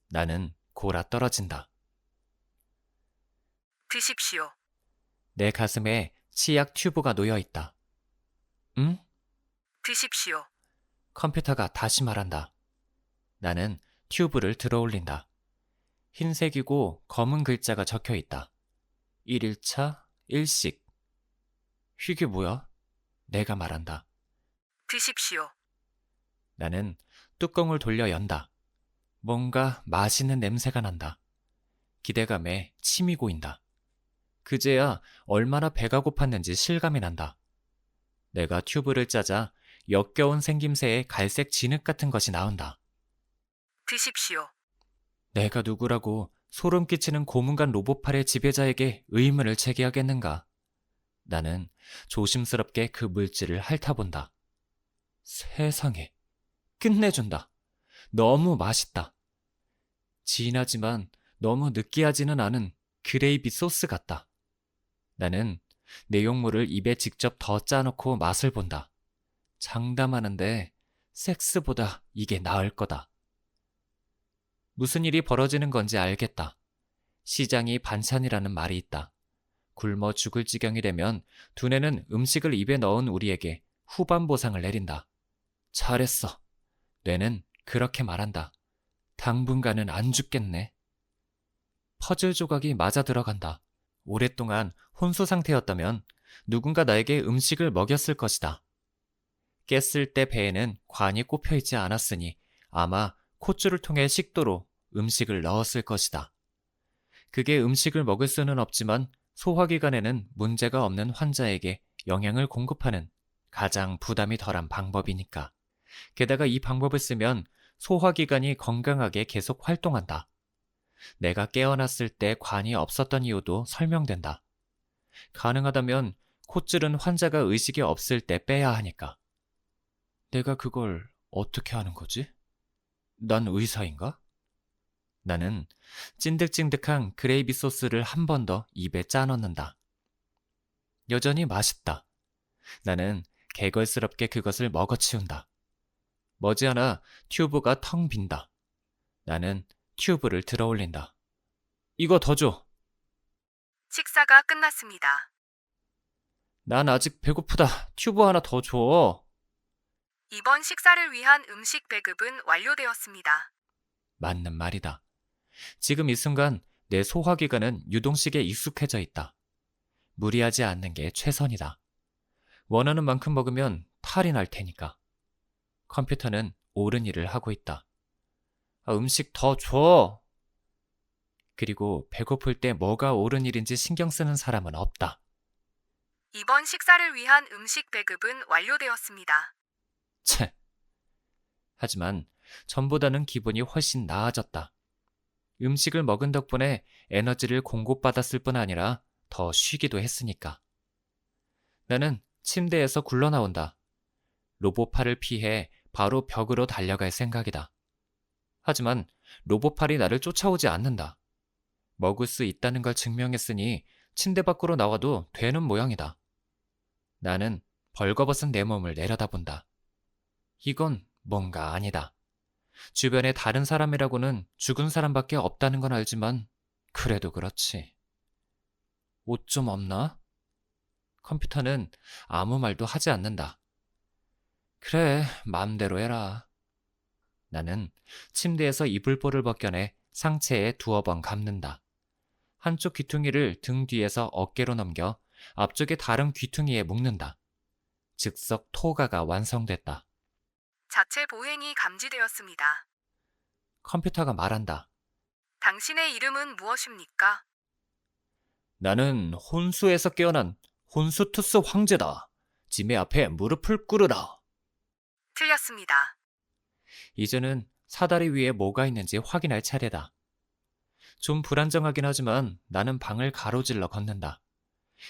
나는 골아 떨어진다. 드십시오. 내 가슴에 치약 튜브가 놓여 있다. 응? 드십시오. 컴퓨터가 다시 말한다. 나는 튜브를 들어 올린다. 흰색이고 검은 글자가 적혀 있다. 1일차 1식. 이게 뭐야? 내가 말한다. 드십시오. 나는 뚜껑을 돌려 연다. 뭔가 맛있는 냄새가 난다. 기대감에 침이 고인다. 그제야 얼마나 배가 고팠는지 실감이 난다. 내가 튜브를 짜자 역겨운 생김새의 갈색 진흙 같은 것이 나온다. 드십시오. 내가 누구라고 소름 끼치는 고문간 로봇팔의 지배자에게 의문을 제기하겠는가? 나는 조심스럽게 그 물질을 핥아본다. 세상에, 끝내준다. 너무 맛있다. 진하지만 너무 느끼하지는 않은 그레이비 소스 같다. 나는 내용물을 입에 직접 더 짜놓고 맛을 본다. 장담하는데 섹스보다 이게 나을 거다. 무슨 일이 벌어지는 건지 알겠다. 시장이 반찬이라는 말이 있다. 굶어 죽을 지경이 되면 두뇌는 음식을 입에 넣은 우리에게 후반 보상을 내린다. 잘했어. 뇌는 그렇게 말한다. 당분간은 안 죽겠네. 퍼즐 조각이 맞아 들어간다. 오랫동안 혼수 상태였다면 누군가 나에게 음식을 먹였을 것이다. 깼을 때 배에는 관이 꼽혀 있지 않았으니 아마 콧줄을 통해 식도로 음식을 넣었을 것이다. 그게 음식을 먹을 수는 없지만 소화기관에는 문제가 없는 환자에게 영양을 공급하는 가장 부담이 덜한 방법이니까. 게다가 이 방법을 쓰면 소화기관이 건강하게 계속 활동한다. 내가 깨어났을 때 관이 없었던 이유도 설명된다. 가능하다면 콧줄은 환자가 의식이 없을 때 빼야 하니까. 내가 그걸 어떻게 하는 거지? 난 의사인가? 나는 찐득찐득한 그레이비 소스를 한 번 더 입에 짜 넣는다. 여전히 맛있다. 나는 개걸스럽게 그것을 먹어치운다. 머지않아 튜브가 텅 빈다. 나는 튜브를 들어 올린다. 이거 더 줘. 식사가 끝났습니다. 난 아직 배고프다. 튜브 하나 더 줘. 이번 식사를 위한 음식 배급은 완료되었습니다. 맞는 말이다. 지금 이 순간 내 소화기관은 유동식에 익숙해져 있다. 무리하지 않는 게 최선이다. 원하는 만큼 먹으면 탈이 날 테니까. 컴퓨터는 옳은 일을 하고 있다. 음식 더 줘. 그리고 배고플 때 뭐가 옳은 일인지 신경 쓰는 사람은 없다. 이번 식사를 위한 음식 배급은 완료되었습니다. 채. 하지만 전보다는 기분이 훨씬 나아졌다. 음식을 먹은 덕분에 에너지를 공급받았을 뿐 아니라 더 쉬기도 했으니까. 나는 침대에서 굴러나온다. 로봇팔을 피해 바로 벽으로 달려갈 생각이다. 하지만 로봇팔이 나를 쫓아오지 않는다. 먹을 수 있다는 걸 증명했으니 침대 밖으로 나와도 되는 모양이다. 나는 벌거벗은 내 몸을 내려다본다. 이건 뭔가 아니다. 주변에 다른 사람이라고는 죽은 사람밖에 없다는 건 알지만 그래도 그렇지. 옷 좀 없나? 컴퓨터는 아무 말도 하지 않는다. 그래, 마음대로 해라. 나는 침대에서 이불보를 벗겨내 상체에 두어 번 감는다. 한쪽 귀퉁이를 등 뒤에서 어깨로 넘겨 앞쪽의 다른 귀퉁이에 묶는다. 즉석 토가가 완성됐다. 자체 보행이 감지되었습니다. 컴퓨터가 말한다. 당신의 이름은 무엇입니까? 나는 혼수에서 깨어난 혼수투스 황제다. 짐의 앞에 무릎을 꿇으라. 틀렸습니다. 이제는 사다리 위에 뭐가 있는지 확인할 차례다. 좀 불안정하긴 하지만 나는 방을 가로질러 걷는다.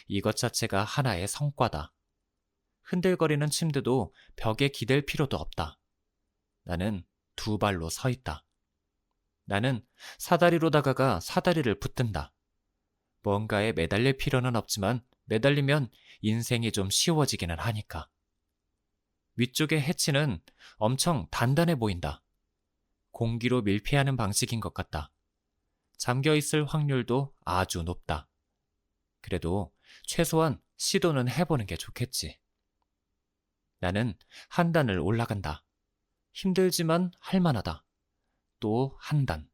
이것 자체가 하나의 성과다. 흔들거리는 침대도 벽에 기댈 필요도 없다. 나는 두 발로 서 있다. 나는 사다리로 다가가 사다리를 붙든다. 뭔가에 매달릴 필요는 없지만 매달리면 인생이 좀 쉬워지기는 하니까. 위쪽의 해치는 엄청 단단해 보인다. 공기로 밀폐하는 방식인 것 같다. 잠겨있을 확률도 아주 높다. 그래도 최소한 시도는 해보는 게 좋겠지. 나는 한 단을 올라간다. 힘들지만 할만하다. 또 한 단.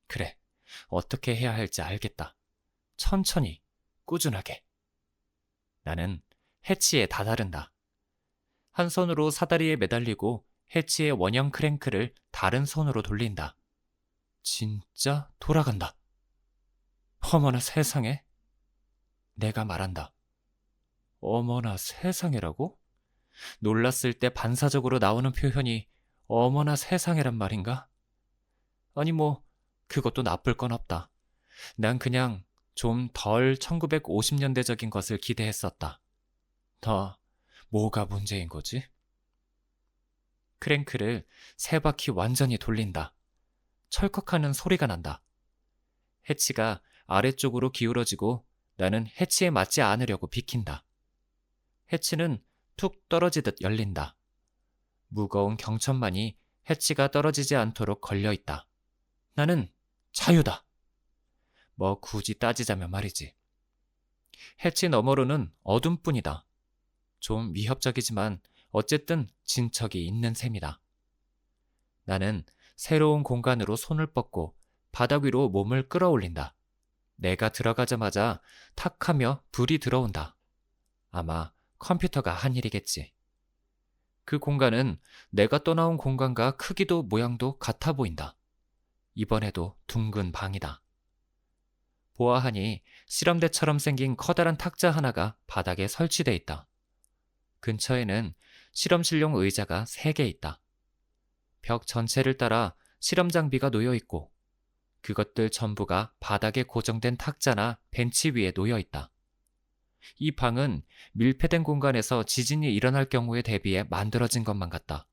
그래, 어떻게 해야 할지 알겠다. 천천히, 꾸준하게. 나는 해치에 다다른다. 한 손으로 사다리에 매달리고 해치의 원형 크랭크를 다른 손으로 돌린다. 진짜 돌아간다. 어머나 세상에. 내가 말한다. 어머나 세상에라고? 놀랐을 때 반사적으로 나오는 표현이 어머나 세상에란 말인가? 아니 그것도 나쁠 건 없다. 난 그냥 좀 덜 1950년대적인 것을 기대했었다. 뭐가 문제인 거지? 크랭크를 세 바퀴 완전히 돌린다. 철컥하는 소리가 난다. 해치가 아래쪽으로 기울어지고 나는 해치에 맞지 않으려고 비킨다. 해치는 툭 떨어지듯 열린다. 무거운 경천만이 해치가 떨어지지 않도록 걸려있다. 나는 자유다. 굳이 따지자면 말이지. 해치 너머로는 어둠뿐이다. 좀 위협적이지만 어쨌든 진척이 있는 셈이다. 나는 새로운 공간으로 손을 뻗고 바닥 위로 몸을 끌어올린다. 내가 들어가자마자 탁 하며 불이 들어온다. 아마 컴퓨터가 한 일이겠지. 그 공간은 내가 떠나온 공간과 크기도 모양도 같아 보인다. 이번에도 둥근 방이다. 보아하니 실험대처럼 생긴 커다란 탁자 하나가 바닥에 설치돼 있다. 근처에는 실험실용 의자가 3개 있다. 벽 전체를 따라 실험 장비가 놓여 있고 그것들 전부가 바닥에 고정된 탁자나 벤치 위에 놓여 있다. 이 방은 밀폐된 공간에서 지진이 일어날 경우에 대비해 만들어진 것만 같다.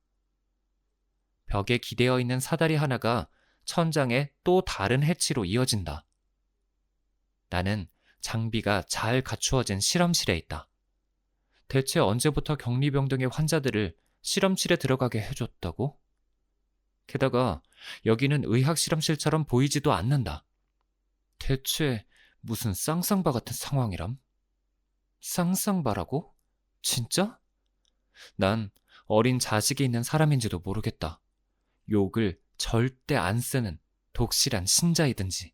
벽에 기대어 있는 사다리 하나가 천장에 또 다른 해치로 이어진다. 나는 장비가 잘 갖추어진 실험실에 있다. 대체 언제부터 격리병동의 환자들을 실험실에 들어가게 해줬다고? 게다가 여기는 의학실험실처럼 보이지도 않는다. 대체 무슨 쌍쌍바 같은 상황이람? 쌍쌍바라고? 진짜? 난 어린 자식이 있는 사람인지도 모르겠다. 욕을 절대 안 쓰는 독실한 신자이든지.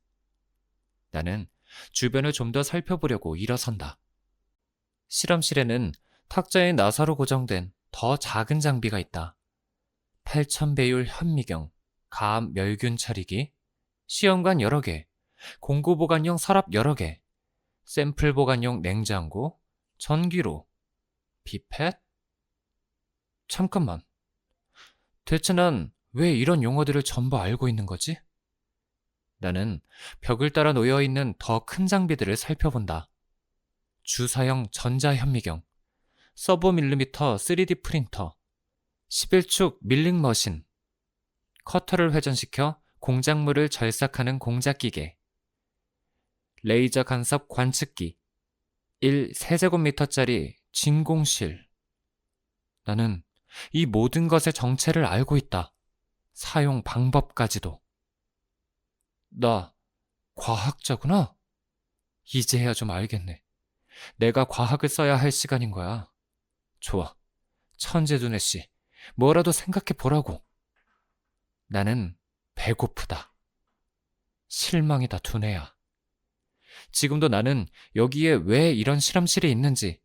나는 주변을 좀 더 살펴보려고 일어선다. 실험실에는 탁자에 나사로 고정된 더 작은 장비가 있다. 8000배율 현미경, 감 멸균 처리기, 시험관 여러 개, 공구 보관용 서랍 여러 개, 샘플 보관용 냉장고, 전기로, 피펫? 잠깐만. 대체 난 왜 이런 용어들을 전부 알고 있는 거지? 나는 벽을 따라 놓여있는 더 큰 장비들을 살펴본다. 주사형 전자현미경, 서버 밀리미터 3D 프린터, 11축 밀링 머신, 커터를 회전시켜 공작물을 절삭하는 공작기계, 레이저 간섭 관측기, 1세제곱미터짜리 진공실. 나는 이 모든 것의 정체를 알고 있다. 사용 방법까지도. 나 과학자구나? 이제야 좀 알겠네. 내가 과학을 써야 할 시간인 거야. 좋아. 천재두뇌 씨, 뭐라도 생각해 보라고. 나는 배고프다. 실망이다, 두뇌야. 지금도 나는 여기에 왜 이런 실험실이 있는지,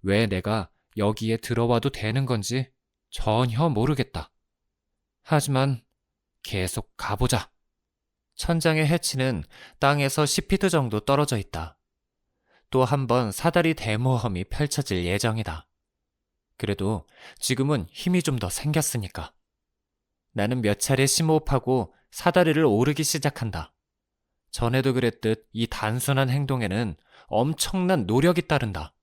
왜 내가 여기에 들어와도 되는 건지 전혀 모르겠다. 하지만 계속 가보자. 천장의 해치는 땅에서 10피트 정도 떨어져 있다. 또 한 번 사다리 대모험이 펼쳐질 예정이다. 그래도 지금은 힘이 좀 더 생겼으니까. 나는 몇 차례 심호흡하고 사다리를 오르기 시작한다. 전에도 그랬듯 이 단순한 행동에는 엄청난 노력이 따른다.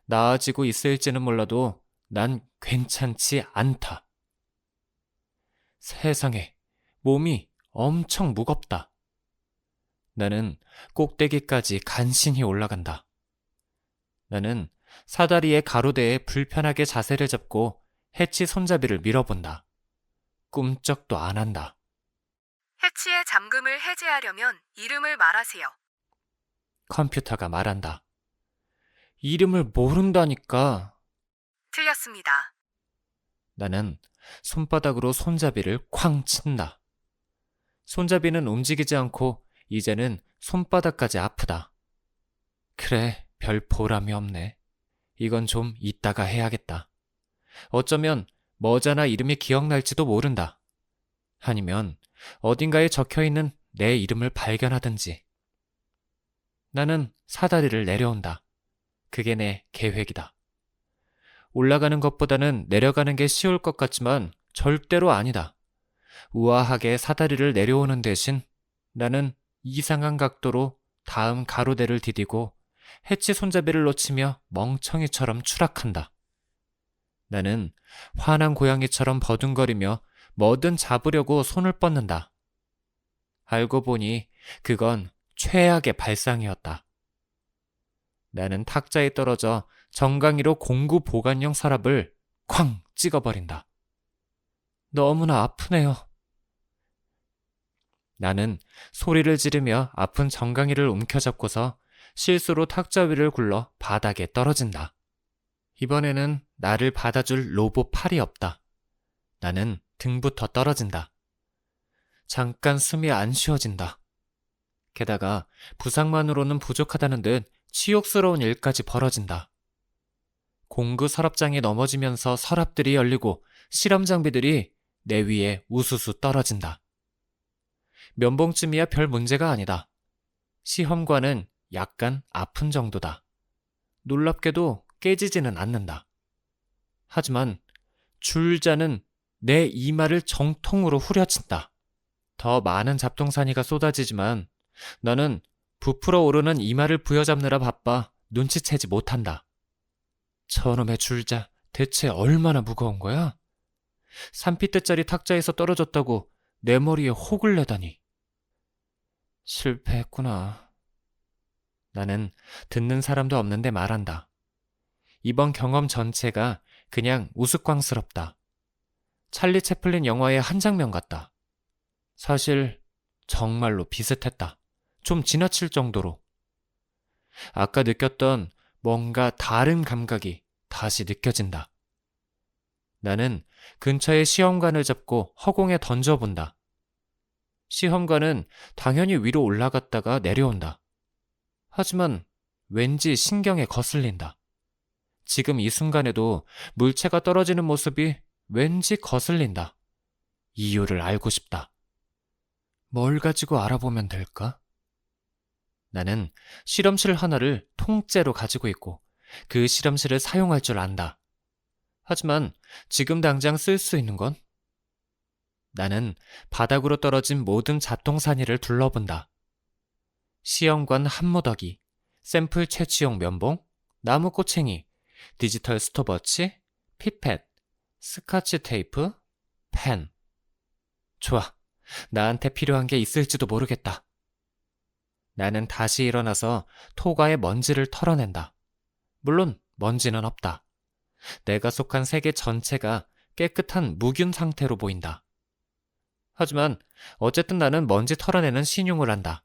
나아지고 있을지는 몰라도 난 괜찮지 않다. 세상에, 몸이 엄청 무겁다. 나는 꼭대기까지 간신히 올라간다. 나는 사다리의 가로대에 불편하게 자세를 잡고 해치 손잡이를 밀어본다. 꿈쩍도 안 한다. 해치의 잠금을 해제하려면 이름을 말하세요. 컴퓨터가 말한다. 이름을 모른다니까. 틀렸습니다. 나는 손바닥으로 손잡이를 쾅 친다. 손잡이는 움직이지 않고 이제는 손바닥까지 아프다. 그래, 별 보람이 없네. 이건 좀 이따가 해야겠다. 어쩌면 머자나 이름이 기억날지도 모른다. 아니면 어딘가에 적혀있는 내 이름을 발견하든지. 나는 사다리를 내려온다. 그게 내 계획이다. 올라가는 것보다는 내려가는 게 쉬울 것 같지만 절대로 아니다. 우아하게 사다리를 내려오는 대신 나는 이상한 각도로 다음 가로대를 디디고 해치 손잡이를 놓치며 멍청이처럼 추락한다. 나는 화난 고양이처럼 버둥거리며 뭐든 잡으려고 손을 뻗는다. 알고 보니 그건 최악의 발상이었다. 나는 탁자에 떨어져 정강이로 공구 보관용 서랍을 쾅 찍어버린다. 너무나 아프네요. 나는 소리를 지르며 아픈 정강이를 움켜잡고서 실수로 탁자 위를 굴러 바닥에 떨어진다. 이번에는 나를 받아줄 로봇 팔이 없다. 나는 등부터 떨어진다. 잠깐 숨이 안 쉬어진다. 게다가 부상만으로는 부족하다는 듯 치욕스러운 일까지 벌어진다. 공구 서랍장에 넘어지면서 서랍들이 열리고 실험 장비들이 내 위에 우수수 떨어진다. 면봉쯤이야 별 문제가 아니다. 시험관은 약간 아픈 정도다. 놀랍게도 깨지지는 않는다. 하지만 줄자는 내 이마를 정통으로 후려친다. 더 많은 잡동사니가 쏟아지지만 나는 부풀어 오르는 이마를 부여잡느라 바빠 눈치채지 못한다. 저놈의 줄자 대체 얼마나 무거운 거야? 3피트짜리 탁자에서 떨어졌다고 내 머리에 혹을 내다니. 실패했구나. 나는 듣는 사람도 없는데 말한다. 이번 경험 전체가 그냥 우스꽝스럽다. 찰리 채플린 영화의 한 장면 같다. 사실 정말로 비슷했다. 좀 지나칠 정도로. 아까 느꼈던 뭔가 다른 감각이 다시 느껴진다. 나는 근처의 시험관을 잡고 허공에 던져본다. 시험관은 당연히 위로 올라갔다가 내려온다. 하지만 왠지 신경에 거슬린다. 지금 이 순간에도 물체가 떨어지는 모습이 왠지 거슬린다. 이유를 알고 싶다. 뭘 가지고 알아보면 될까? 나는 실험실 하나를 통째로 가지고 있고 그 실험실을 사용할 줄 안다. 하지만 지금 당장 쓸 수 있는 건? 나는 바닥으로 떨어진 모든 잡동사니를 둘러본다. 시험관 한무더기, 샘플 채취용 면봉, 나무 꼬챙이, 디지털 스톱워치, 피펫, 스카치 테이프, 펜. 좋아, 나한테 필요한 게 있을지도 모르겠다. 나는 다시 일어나서 토가의 먼지를 털어낸다. 물론 먼지는 없다. 내가 속한 세계 전체가 깨끗한 무균 상태로 보인다. 하지만 어쨌든 나는 먼지 털어내는 신용을 한다.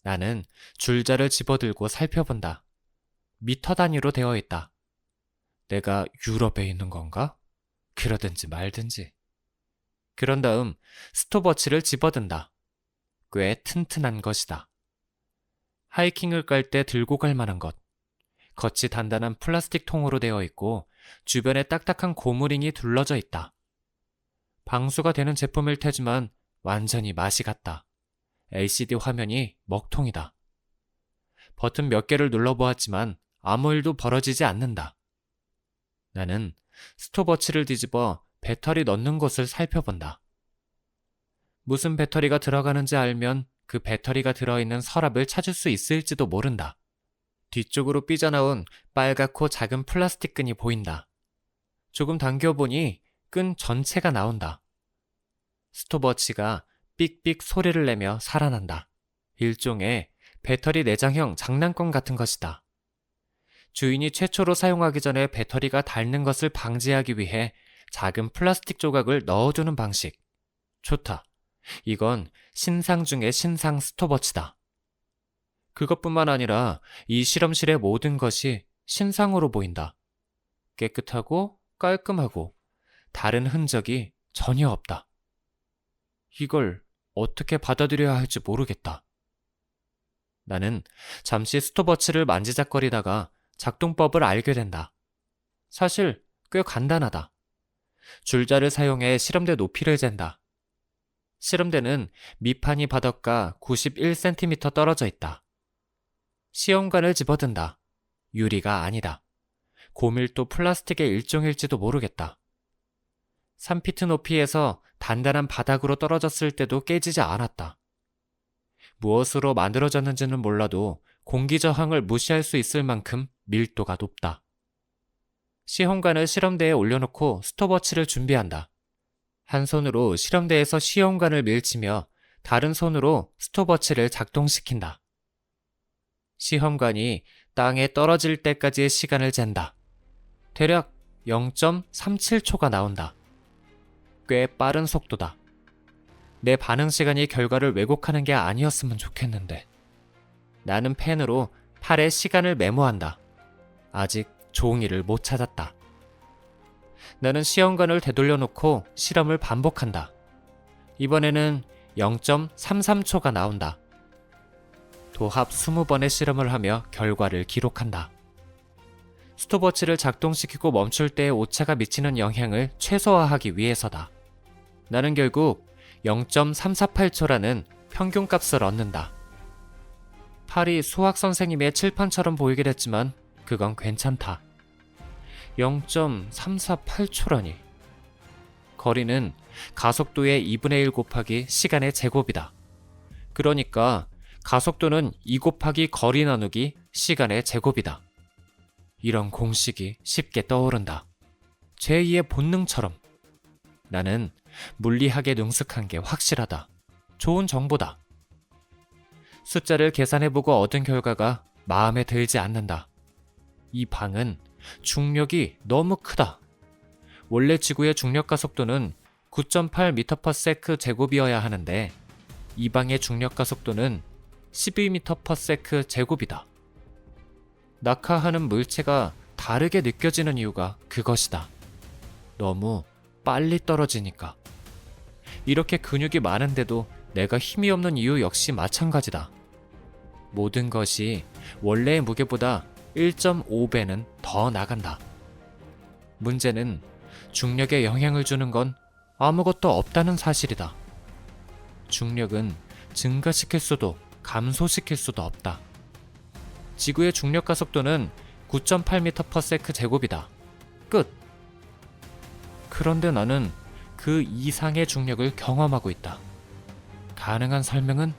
나는 줄자를 집어들고 살펴본다. 미터 단위로 되어 있다. 내가 유럽에 있는 건가? 그러든지 말든지. 그런 다음 스톱워치를 집어든다. 꽤 튼튼한 것이다. 하이킹을 깔 때 들고 갈 만한 것. 겉이 단단한 플라스틱 통으로 되어 있고 주변에 딱딱한 고무링이 둘러져 있다. 방수가 되는 제품일 테지만 완전히 맛이 같다. LCD 화면이 먹통이다. 버튼 몇 개를 눌러보았지만 아무 일도 벌어지지 않는다. 나는 스톱워치를 뒤집어 배터리 넣는 곳을 살펴본다. 무슨 배터리가 들어가는지 알면 그 배터리가 들어있는 서랍을 찾을 수 있을지도 모른다. 뒤쪽으로 삐져나온 빨갛고 작은 플라스틱 끈이 보인다. 조금 당겨보니 끈 전체가 나온다. 스톱워치가 삑삑 소리를 내며 살아난다. 일종의 배터리 내장형 장난감 같은 것이다. 주인이 최초로 사용하기 전에 배터리가 닳는 것을 방지하기 위해 작은 플라스틱 조각을 넣어두는 방식. 좋다. 이건 신상 중의 신상 스톱워치다. 그것뿐만 아니라 이 실험실의 모든 것이 신상으로 보인다. 깨끗하고 깔끔하고 다른 흔적이 전혀 없다. 이걸 어떻게 받아들여야 할지 모르겠다. 나는 잠시 스톱워치를 만지작거리다가 작동법을 알게 된다. 사실 꽤 간단하다. 줄자를 사용해 실험대 높이를 잰다. 실험대는 밑판이 바닥과 91cm 떨어져 있다. 시험관을 집어든다. 유리가 아니다. 고밀도 플라스틱의 일종일지도 모르겠다. 3피트 높이에서 단단한 바닥으로 떨어졌을 때도 깨지지 않았다. 무엇으로 만들어졌는지는 몰라도 공기 저항을 무시할 수 있을 만큼 밀도가 높다. 시험관을 실험대에 올려놓고 스톱워치를 준비한다. 한 손으로 실험대에서 시험관을 밀치며 다른 손으로 스톱워치를 작동시킨다. 시험관이 땅에 떨어질 때까지의 시간을 잰다. 대략 0.37초가 나온다. 꽤 빠른 속도다. 내 반응 시간이 결과를 왜곡하는 게 아니었으면 좋겠는데. 나는 펜으로 팔에 시간을 메모한다. 아직 종이를 못 찾았다. 나는 시험관을 되돌려 놓고 실험을 반복한다. 이번에는 0.33초가 나온다. 도합 20번의 실험을 하며 결과를 기록한다. 스톱워치를 작동시키고 멈출 때의 오차가 미치는 영향을 최소화하기 위해서다. 나는 결국 0.348초라는 평균값을 얻는다. 팔이 수학 선생님의 칠판처럼 보이게 됐지만 그건 괜찮다. 0.348초라니. 거리는 가속도의 2분의 1 곱하기 시간의 제곱이다. 그러니까 가속도는 2 곱하기 거리 나누기 시간의 제곱이다. 이런 공식이 쉽게 떠오른다. 제2의 본능처럼. 나는 물리학에 능숙한 게 확실하다. 좋은 정보다. 숫자를 계산해보고 얻은 결과가 마음에 들지 않는다. 이 방은 중력이 너무 크다. 원래 지구의 중력 가속도는 9.8m/s 제곱이어야 하는데 이 방의 중력 가속도는 12m/s 제곱이다. 낙하하는 물체가 다르게 느껴지는 이유가 그것이다. 너무 빨리 떨어지니까. 이렇게 근육이 많은데도 내가 힘이 없는 이유 역시 마찬가지다. 모든 것이 원래의 무게보다 1.5배는 더 나간다. 문제는 중력에 영향을 주는 건 아무것도 없다는 사실이다. 중력은 증가시킬 수도 감소시킬 수도 없다. 지구의 중력 가속도는 9.8m/s 제곱이다. 끝. 그런데 나는 그 이상의 중력을 경험하고 있다. 가능한 설명은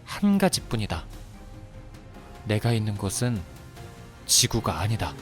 한 가지뿐이다. 내가 있는 곳은 지구가 아니다.